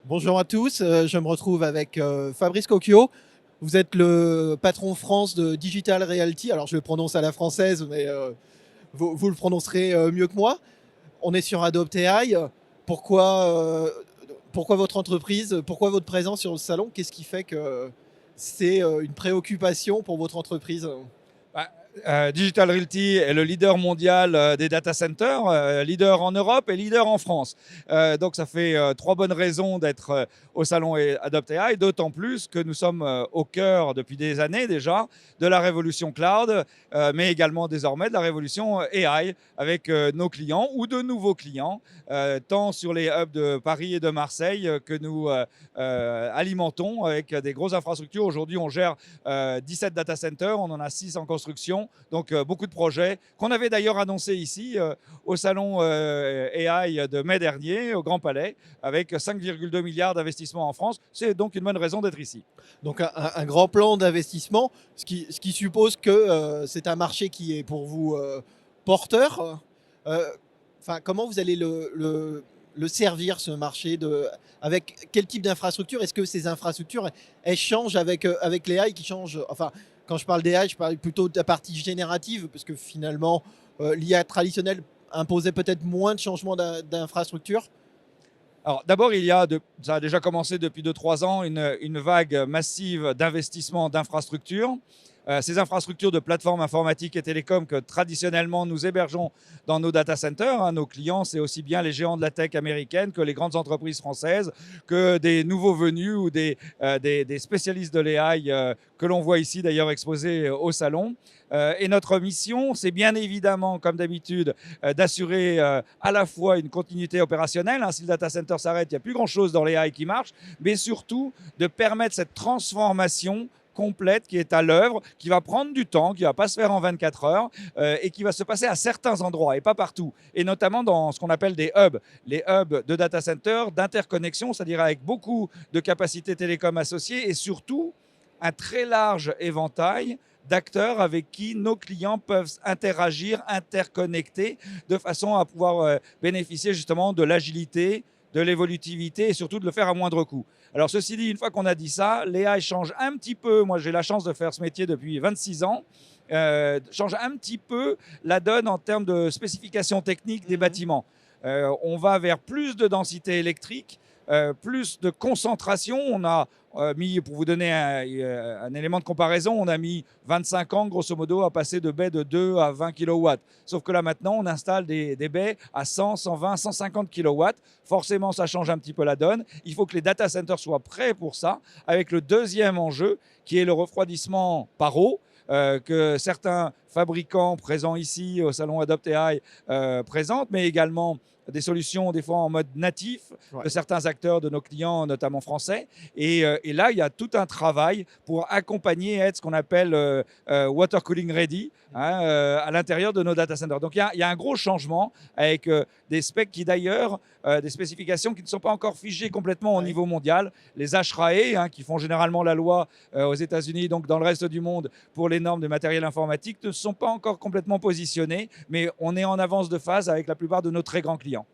Bonjour à tous, je me retrouve avec Fabrice Cocchio. Vous êtes le patron France de Digital Realty. Alors je le prononce à la française, mais vous le prononcerez mieux que moi. On est sur Adopt AI. Pourquoi, pourquoi votre entreprise, pourquoi votre présence sur le salon? Qu'est-ce qui fait que c'est une préoccupation pour votre entreprise? Bah, Digital Realty est le leader mondial des data centers, leader en Europe et leader en France. Donc ça fait trois bonnes raisons d'être au salon Adopt AI, d'autant plus que nous sommes au cœur depuis des années déjà de la révolution cloud, mais également désormais de la révolution AI avec nos clients ou de nouveaux clients, tant sur les hubs de Paris et de Marseille que nous alimentons avec des grosses infrastructures. Aujourd'hui, on gère 17 data centers, on en a 6 en construction, donc beaucoup de projets qu'on avait d'ailleurs annoncés ici au salon AI de mai dernier au Grand Palais avec 5,2 milliards d'investissements en France. C'est donc une bonne raison d'être ici. Donc un grand plan d'investissement, ce qui suppose que c'est un marché qui est pour vous porteur. Euh, Enfin, comment vous allez le servir, ce marché avec quel type d'infrastructure? Est-ce que ces infrastructures, elles changent avec les AI qui changent? Enfin, quand je parle d'AI, je parle plutôt de la partie générative, parce que finalement, l'IA traditionnelle imposait peut-être moins de changements d'infrastructure. Alors d'abord, ça a déjà commencé depuis 2-3 ans, une vague massive d'investissements d'infrastructures. Ces infrastructures de plateformes informatiques et télécoms que traditionnellement nous hébergeons dans nos data centers, hein, nos clients, c'est aussi bien les géants de la tech américaine que les grandes entreprises françaises, que des nouveaux venus ou des spécialistes de l'AI que l'on voit ici d'ailleurs exposés au salon. Et notre mission, c'est bien évidemment, comme d'habitude, d'assurer à la fois une continuité opérationnelle. Hein, si le data center s'arrête, il n'y a plus grand-chose dans l'AI qui marche, mais surtout de permettre cette transformation complète qui est à l'œuvre, qui va prendre du temps, qui ne va pas se faire en 24 heures et qui va se passer à certains endroits et pas partout. Et notamment dans ce qu'on appelle des hubs, les hubs de data center, d'interconnexion, c'est-à-dire avec beaucoup de capacités télécom associées et surtout un très large éventail d'acteurs avec qui nos clients peuvent interagir, interconnecter, de façon à pouvoir bénéficier justement de l'agilité, de l'évolutivité et surtout de le faire à moindre coût. Alors ceci dit, une fois qu'on a dit ça, l'AI change un petit peu, moi j'ai la chance de faire ce métier depuis 26 ans, change un petit peu la donne en termes de spécifications techniques des bâtiments. On va vers plus de densité électrique, plus de concentration. On a mis, pour vous donner un élément de comparaison, on a mis 25 ans, grosso modo, à passer de baies de 2 à 20 kW. Sauf que là, maintenant, on installe des baies à 100, 120, 150 kW. Forcément, ça change un petit peu la donne. Il faut que les data centers soient prêts pour ça, avec le deuxième enjeu, qui est le refroidissement par eau. Que certains fabricants présents ici au salon Adopt AI présentent, mais également des solutions des fois en mode natif Ouais. de certains acteurs de nos clients, notamment français. Et là, il y a tout un travail pour accompagner et être ce qu'on appelle water cooling ready, hein, à l'intérieur de nos data centers. Donc il y a un gros changement avec des specs qui d'ailleurs, des spécifications qui ne sont pas encore figées complètement au Ouais. niveau mondial. Les HRAE, hein, qui font généralement la loi aux États-Unis, donc dans le reste du monde, pour les normes de matériel informatique, ne sont pas encore complètement positionnés, mais on est en avance de phase avec la plupart de nos très grands clients.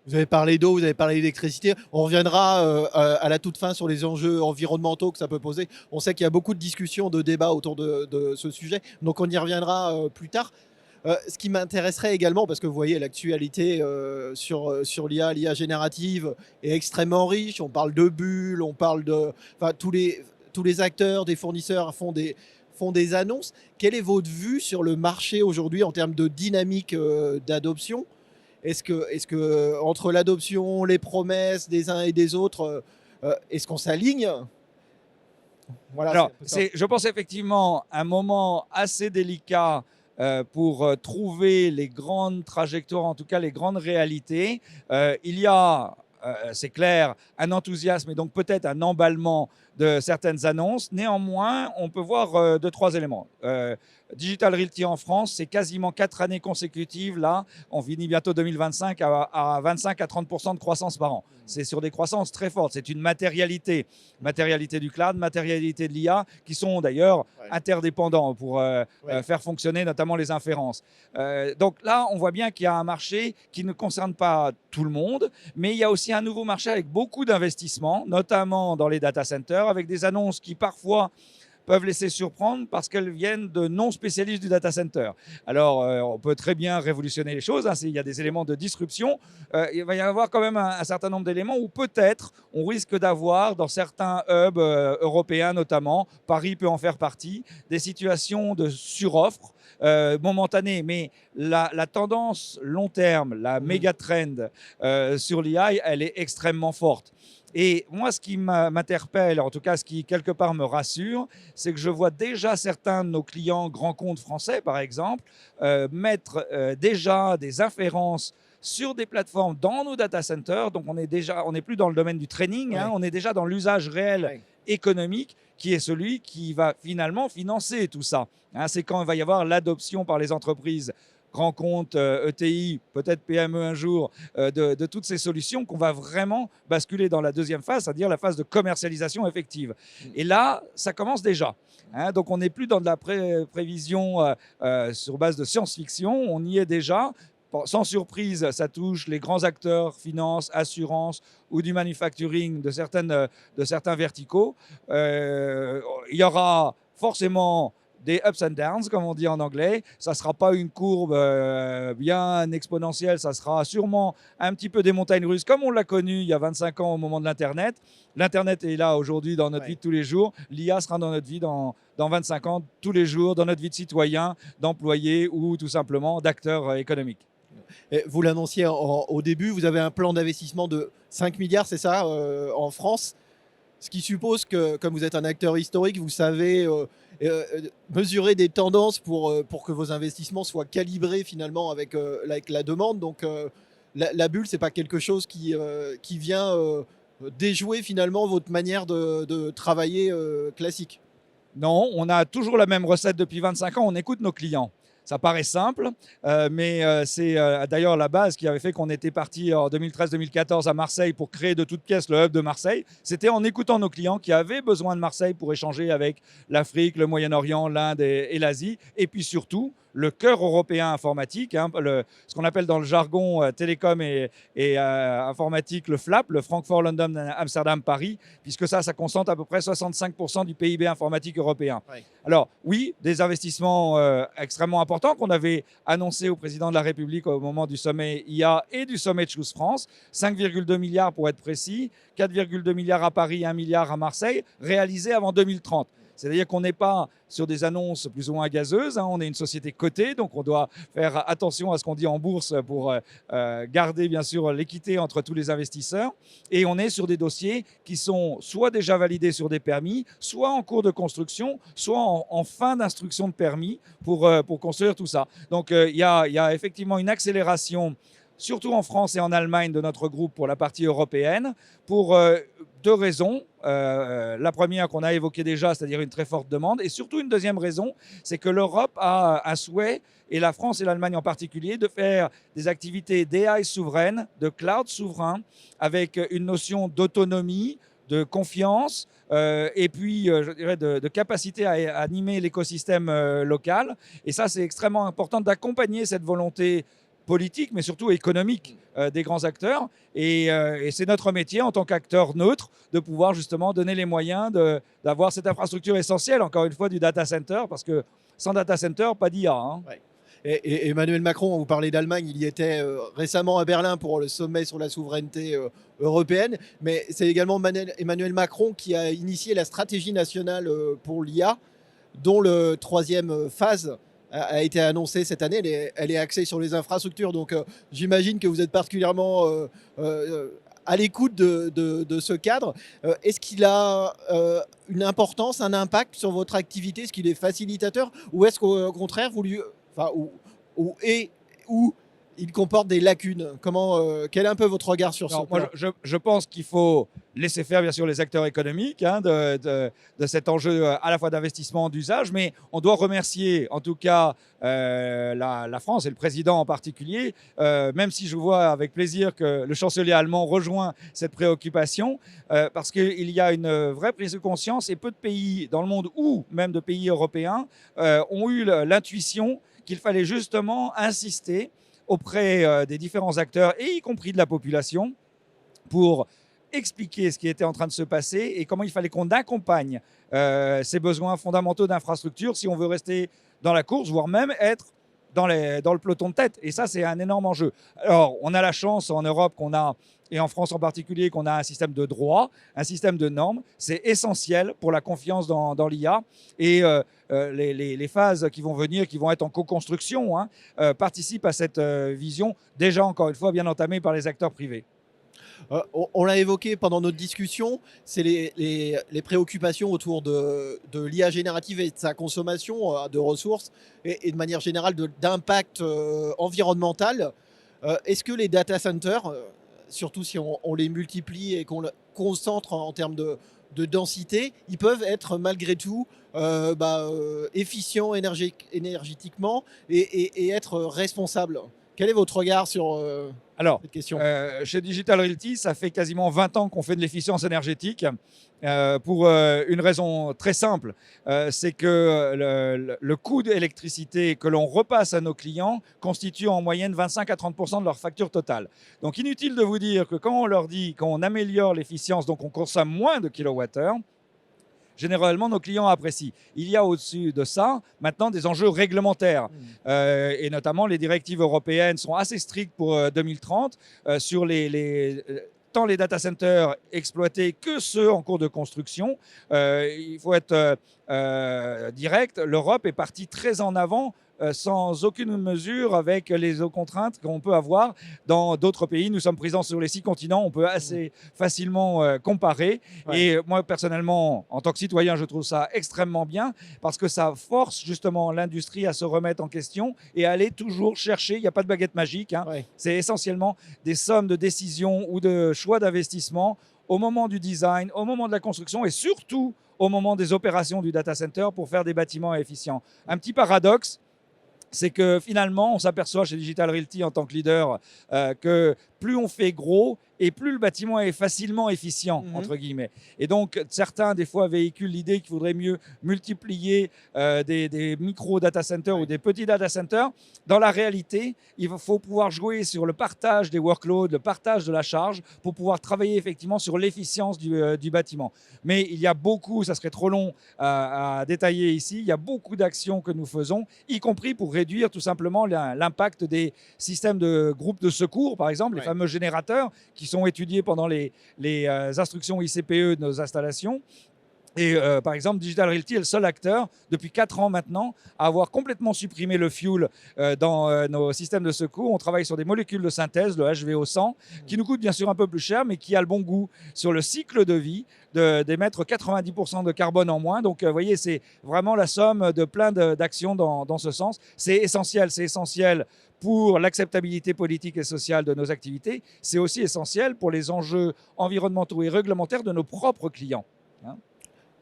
Vous avez parlé d'eau, vous avez parlé d'électricité. On reviendra à la toute fin sur les enjeux environnementaux que ça peut poser. On sait qu'il y a beaucoup de discussions, de débats autour de ce sujet, donc on y reviendra plus tard. Ce qui m'intéresserait également, parce que vous voyez, l'actualité sur l'IA générative est extrêmement riche. On parle de bulles, on parle de... Enfin, tous les acteurs, des fournisseurs font des annonces. Quelle est votre vue sur le marché aujourd'hui en termes de dynamique d'adoption? Est-ce que entre l'adoption, les promesses des uns et des autres, est-ce qu'on s'aligne? Voilà, c'est un Alors, peu ça. c'est, je pense effectivement un moment assez délicat pour trouver les grandes trajectoires, en tout cas les grandes réalités. Il y a, c'est clair, un enthousiasme et donc peut-être un emballement de certaines annonces. Néanmoins, on peut voir deux, trois éléments. Digital Realty en France, c'est quasiment 4 années consécutives. Là, on finit bientôt 2025 à 25 à 30% de croissance par an. C'est sur des croissances très fortes. C'est une matérialité du cloud, matérialité de l'IA, qui sont d'ailleurs interdépendants pour faire fonctionner notamment les inférences. Donc là, on voit bien qu'il y a un marché qui ne concerne pas tout le monde, mais il y a aussi un nouveau marché avec beaucoup d'investissements, notamment dans les data centers, avec des annonces qui parfois peuvent laisser surprendre parce qu'elles viennent de non-spécialistes du data center. Alors, on peut très bien révolutionner les choses, hein, il y a des éléments de disruption. Il va y avoir quand même un certain nombre d'éléments où peut-être on risque d'avoir, dans certains hubs européens notamment, Paris peut en faire partie, des situations de suroffre momentanée, mais la tendance long terme, la méga trend sur l'IA, elle est extrêmement forte. Et moi, ce qui m'interpelle, en tout cas ce qui quelque part me rassure, c'est que je vois déjà certains de nos clients grands comptes français, par exemple, mettre déjà des inférences sur des plateformes dans nos data centers. Donc on n'est plus dans le domaine du training, hein, on est déjà dans l'usage réel économique qui est celui qui va finalement financer tout ça. Hein, c'est quand il va y avoir l'adoption par les entreprises grands comptes, ETI, peut-être PME un jour, de toutes ces solutions qu'on va vraiment basculer dans la deuxième phase, c'est-à-dire la phase de commercialisation effective. Et là, ça commence déjà. Hein, donc on n'est plus dans de la prévision sur base de science-fiction, on y est déjà. Sans surprise, ça touche les grands acteurs, finance, assurance ou du manufacturing de certains verticaux. Il y aura forcément des ups and downs, comme on dit en anglais. Ça ne sera pas une courbe bien exponentielle, ça sera sûrement un petit peu des montagnes russes, comme on l'a connu il y a 25 ans au moment de l'Internet. L'Internet est là aujourd'hui dans notre vie de tous les jours. L'IA sera dans notre vie dans 25 ans, tous les jours, dans notre vie de citoyen, d'employé ou tout simplement d'acteur économique. Et vous l'annonciez au début, vous avez un plan d'investissement de 5 milliards, c'est ça, en France. Ce qui suppose que, comme vous êtes un acteur historique, vous savez mesurer des tendances pour que vos investissements soient calibrés finalement avec la demande. Donc la bulle, ce n'est pas quelque chose qui vient déjouer finalement votre manière de travailler classique. Non, on a toujours la même recette depuis 25 ans, on écoute nos clients. Ça paraît simple, mais c'est d'ailleurs la base qui avait fait qu'on était parti en 2013-2014 à Marseille pour créer de toutes pièces le hub de Marseille. C'était en écoutant nos clients qui avaient besoin de Marseille pour échanger avec l'Afrique, le Moyen-Orient, l'Inde et l'Asie. Et puis surtout, le cœur européen informatique, hein, ce qu'on appelle dans le jargon télécom et informatique le FLAP, le Francfort, London, Amsterdam, Paris, puisque ça concentre à peu près 65% du PIB informatique européen. Oui. Alors oui, des investissements extrêmement importants qu'on avait annoncés au président de la République au moment du sommet IA et du sommet de Choose France, 5,2 milliards pour être précis, 4,2 milliards à Paris, 1 milliard à Marseille, réalisés avant 2030. C'est-à-dire qu'on n'est pas sur des annonces plus ou moins gazeuses, hein. On est une société cotée, donc on doit faire attention à ce qu'on dit en bourse pour garder bien sûr l'équité entre tous les investisseurs. Et on est sur des dossiers qui sont soit déjà validés sur des permis, soit en cours de construction, soit en fin d'instruction de permis pour construire tout ça. Donc il y a effectivement une accélération, surtout en France et en Allemagne, de notre groupe pour la partie européenne, pour deux raisons. La première qu'on a évoquée déjà, c'est-à-dire une très forte demande. Et surtout une deuxième raison, c'est que l'Europe a un souhait, et la France et l'Allemagne en particulier, de faire des activités d'AI souveraines, de cloud souverain, avec une notion d'autonomie, de confiance et puis, je dirais, de capacité à animer l'écosystème local. Et ça, c'est extrêmement important d'accompagner cette volonté politique, mais surtout économique des grands acteurs. Et c'est notre métier en tant qu'acteur neutre de pouvoir justement donner les moyens d'avoir cette infrastructure essentielle, encore une fois, du data center, parce que sans data center, pas d'IA. Hein. Ouais. Et Emmanuel Macron, vous parlez d'Allemagne, il y était récemment à Berlin pour le sommet sur la souveraineté européenne, mais c'est également Emmanuel Macron qui a initié la stratégie nationale pour l'IA, dont le troisième phase a été annoncée cette année. Elle est axée sur les infrastructures, donc j'imagine que vous êtes particulièrement à l'écoute de ce cadre. Est-ce qu'il a une importance, un impact sur votre activité? Est-ce qu'il est facilitateur, ou est-ce qu'au contraire, il comporte des lacunes. Quel est un peu votre regard sur ce Non, plan? moi, je pense qu'il faut laisser faire, bien sûr, les acteurs économiques de cet enjeu à la fois d'investissement, d'usage, mais on doit remercier, en tout cas, la France et le président en particulier, même si je vois avec plaisir que le chancelier allemand rejoint cette préoccupation, parce qu'il y a une vraie prise de conscience et peu de pays dans le monde, ou même de pays européens, ont eu l'intuition qu'il fallait justement insister auprès des différents acteurs, et y compris de la population, pour expliquer ce qui était en train de se passer et comment il fallait qu'on accompagne ces besoins fondamentaux d'infrastructure si on veut rester dans la course, voire même être dans le peloton de tête. Et ça, c'est un énorme enjeu. Alors, on a la chance en Europe et en France en particulier, qu'on a un système de droit, un système de normes. C'est essentiel pour la confiance dans l'IA. Et les phases qui vont venir, qui vont être en co-construction, participent à cette vision, déjà, encore une fois, bien entamée par les acteurs privés. On l'a évoqué pendant notre discussion, c'est les préoccupations autour de l'IA générative et de sa consommation de ressources et de manière générale d'impact environnemental. Est-ce que les data centers, surtout si on les multiplie et qu'on le concentre en termes de densité, ils peuvent être malgré tout efficients énergétiquement et être responsables? Quel est votre regard sur Alors, cette question? chez Digital Realty, ça fait quasiment 20 ans qu'on fait de l'efficience énergétique pour une raison très simple. C'est que le coût d'électricité que l'on repasse à nos clients constitue en moyenne 25 à 30% de leur facture totale. Donc, inutile de vous dire que quand on leur dit qu'on améliore l'efficience, donc on consomme moins de kilowattheures, généralement, nos clients apprécient. Il y a au-dessus de ça, maintenant, des enjeux réglementaires. Et notamment, les directives européennes sont assez strictes pour 2030 sur tant les data centers exploités que ceux en cours de construction. Il faut être direct. L'Europe est partie très en avant sans aucune mesure avec les contraintes qu'on peut avoir dans d'autres pays. Nous sommes présents sur les 6 continents, on peut assez facilement comparer. Ouais. Et moi, personnellement, en tant que citoyen, je trouve ça extrêmement bien parce que ça force justement l'industrie à se remettre en question et à aller toujours chercher. Il n'y a pas de baguette magique. Ouais. C'est essentiellement des sommes de décisions ou de choix d'investissement au moment du design, au moment de la construction et surtout au moment des opérations du data center pour faire des bâtiments efficients. Un petit paradoxe, c'est que finalement, on s'aperçoit chez Digital Realty en tant que leader que plus on fait gros et plus le bâtiment est facilement efficient, entre guillemets. Et donc, certains, des fois, véhiculent l'idée qu'il faudrait mieux multiplier des micro-data centers ou des petits data centers. Dans la réalité, il faut pouvoir jouer sur le partage des workloads, le partage de la charge pour pouvoir travailler effectivement sur l'efficience du bâtiment. Mais il y a beaucoup, ça serait trop long à détailler ici, il y a beaucoup d'actions que nous faisons, y compris pour réduire tout simplement l'impact des systèmes de groupes de secours, par exemple, les fameux générateurs qui sont étudiés pendant les instructions ICPE de nos installations. Et par exemple, Digital Realty est le seul acteur, depuis 4 ans maintenant, à avoir complètement supprimé le fuel dans nos systèmes de secours. On travaille sur des molécules de synthèse, le HVO100, qui nous coûte bien sûr un peu plus cher, mais qui a le bon goût sur le cycle de vie d'émettre 90% de carbone en moins. Donc, vous voyez, c'est vraiment la somme de plein d'actions dans ce sens. C'est essentiel pour l'acceptabilité politique et sociale de nos activités. C'est aussi essentiel pour les enjeux environnementaux et réglementaires de nos propres clients.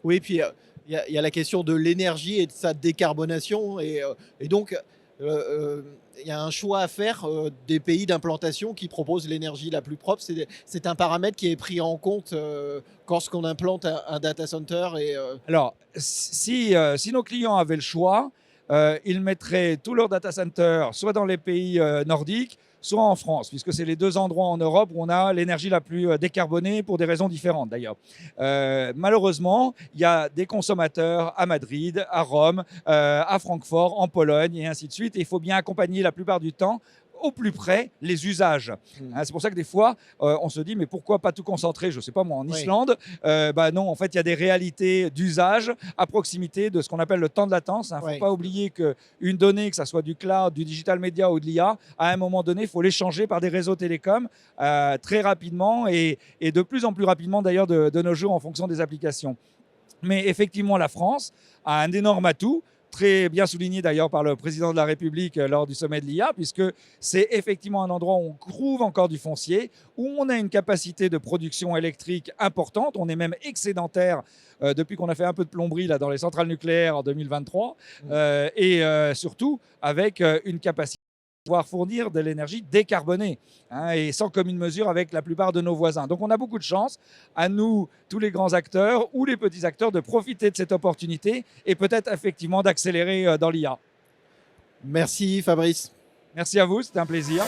Oui, puis il y a la question de l'énergie et de sa décarbonation. Et donc, il y a un choix à faire des pays d'implantation qui proposent l'énergie la plus propre. C'est un paramètre qui est pris en compte lorsqu'on implante un data center. Alors, si nos clients avaient le choix, ils mettraient tous leurs data centers soit dans les pays nordiques, soit en France, puisque c'est les 2 endroits en Europe où on a l'énergie la plus décarbonée pour des raisons différentes d'ailleurs. Malheureusement, il y a des consommateurs à Madrid, à Rome, à Francfort, en Pologne et ainsi de suite. Et il faut bien accompagner la plupart du temps au plus près les usages. C'est pour ça que des fois, on se dit, mais pourquoi pas tout concentrer, je ne sais pas moi, en Islande? Non, en fait, il y a des réalités d'usage à proximité de ce qu'on appelle le temps de latence. Il ne faut pas oublier qu'une donnée, que ce soit du cloud, du digital media ou de l'IA, à un moment donné, il faut l'échanger par des réseaux télécoms très rapidement et de plus en plus rapidement d'ailleurs de nos jours en fonction des applications. Mais effectivement, la France a un énorme atout, très bien souligné d'ailleurs par le président de la République lors du sommet de l'IA, puisque c'est effectivement un endroit où on trouve encore du foncier, où on a une capacité de production électrique importante. On est même excédentaire depuis qu'on a fait un peu de plomberie là, dans les centrales nucléaires en 2023, et surtout avec une capacité de pouvoir fournir de l'énergie décarbonée, hein, et sans commune mesure avec la plupart de nos voisins. Donc on a beaucoup de chance, à nous, tous les grands acteurs ou les petits acteurs, de profiter de cette opportunité et peut-être effectivement d'accélérer dans l'IA. Merci Fabrice. Merci à vous, c'était un plaisir.